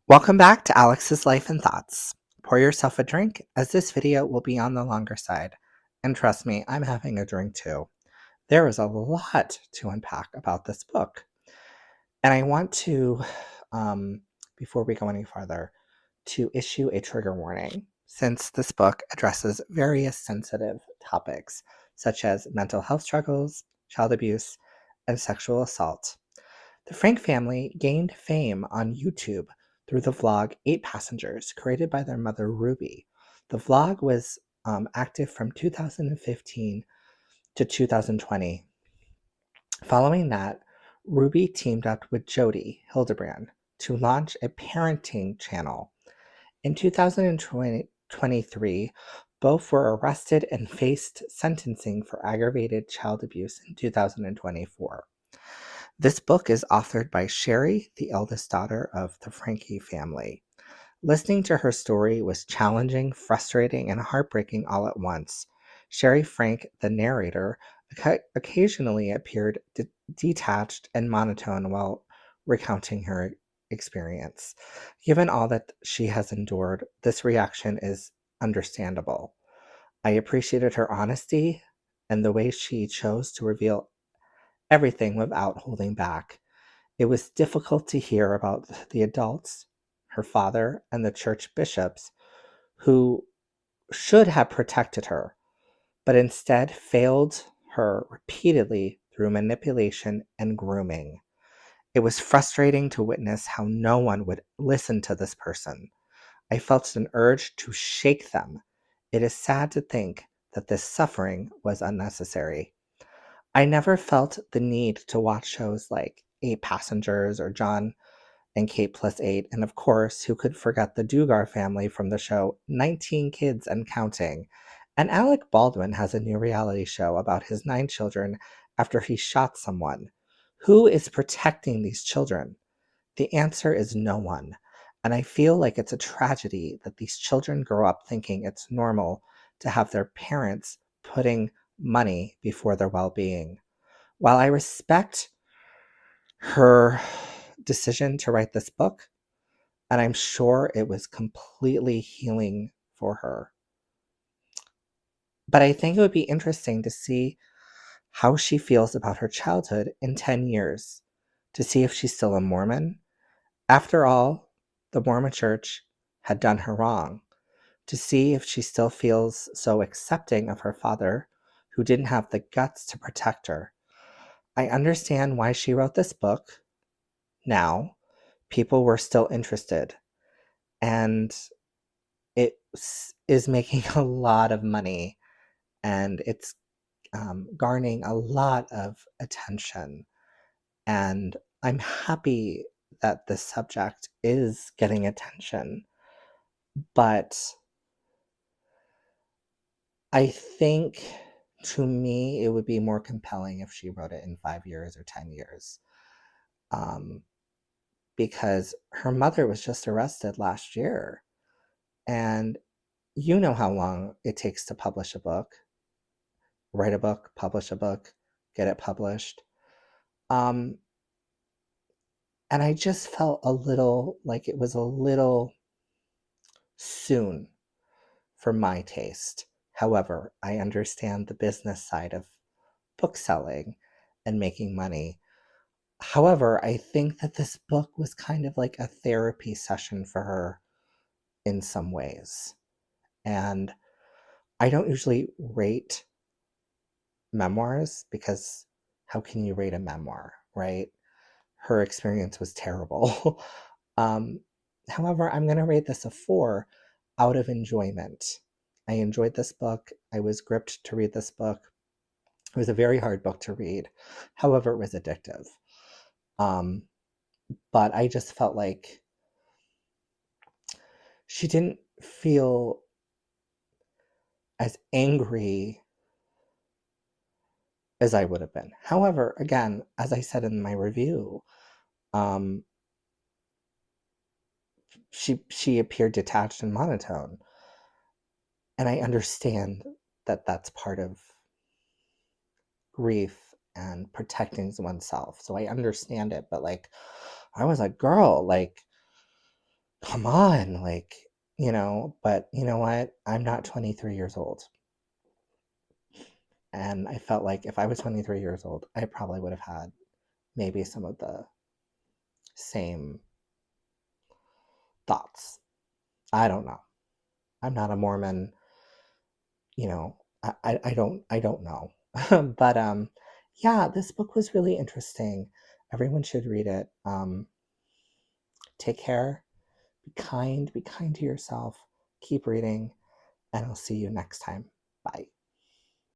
Welcome back to Alex's Life and Thoughts. Pour yourself a drink, as this video will be on the longer side. And trust me, I'm having a drink too. There is a lot to unpack about this book. And I want to, before we go any farther, to issue a trigger warning, since this book addresses various sensitive topics, such as mental health struggles, child abuse, and sexual assault. The Frank family gained fame on YouTube through the vlog Eight Passengers, created by their mother Ruby. The vlog was active from 2015 to 2020. Following that, Ruby teamed up with Jody Hildebrand to launch a parenting channel. In 2023, both were arrested and faced sentencing for aggravated child abuse in 2024. This book is authored by Shari, the eldest daughter of the Franke family. Listening to her story was challenging, frustrating, and heartbreaking all at once. Shari Franke, the narrator, occasionally appeared detached and monotone while recounting her experience. Given all that she has endured, this reaction is understandable. I appreciated her honesty and the way she chose to reveal everything without holding back. It was difficult to hear about the adults, her father, and the church bishops who should have protected her, but instead failed her repeatedly through manipulation and grooming. It was frustrating to witness how no one would listen to this person. I felt an urge to shake them. It is sad to think that this suffering was unnecessary. I never felt the need to watch shows like Eight Passengers or John and Kate Plus Eight, and of course, who could forget the Dugar family from the show 19 Kids and Counting. And Alec Baldwin has a new reality show about his 9 children after he shot someone. Who is protecting these children? The answer is no one. And I feel like it's a tragedy that these children grow up thinking it's normal to have their parents putting money before their well being. While I respect her decision to write this book, and I'm sure it was completely healing for her, but I think it would be interesting to see how she feels about her childhood in 10 years, to see if she's still a Mormon. After all, the Mormon church had done her wrong, to see if she still feels so accepting of her father, who didn't have the guts to protect her. I understand why she wrote this book now. People were still interested, and it is making a lot of money, and it's garnering a lot of attention. And I'm happy that this subject is getting attention, but I think, to me, it would be more compelling if she wrote it in 5 years or 10 years. Um, because her mother was just arrested last year. And you know how long it takes to publish a book, write a book, publish a book, get it published. Um, and I just felt a little like it was a little soon for my taste. However, I understand the business side of bookselling and making money. However, I think that this book was kind of like a therapy session for her in some ways. And I don't usually rate memoirs because how can you rate a memoir, right? Her experience was terrible. um, However, I'm going to rate this a 4 out of enjoyment. I enjoyed this book. I was gripped to read this book. It was a very hard book to read. However, it was addictive. Um, but I just felt like she didn't feel as angry as I would have been. However, again, as I said in my review, um, she appeared detached and monotone, and I understand that that's part of grief and protecting oneself. So I understand it, but like, I was like, girl, like, come on, like, but you know what? I'm not 23 years old. And I felt like if I was 23 years old, I probably would have had maybe some of the same thoughts. I don't know. I'm not a Mormon, I don't know. But yeah, this book was really interesting. Everyone should read it. Take care, be kind to yourself, keep reading, and I'll see you next time. Bye.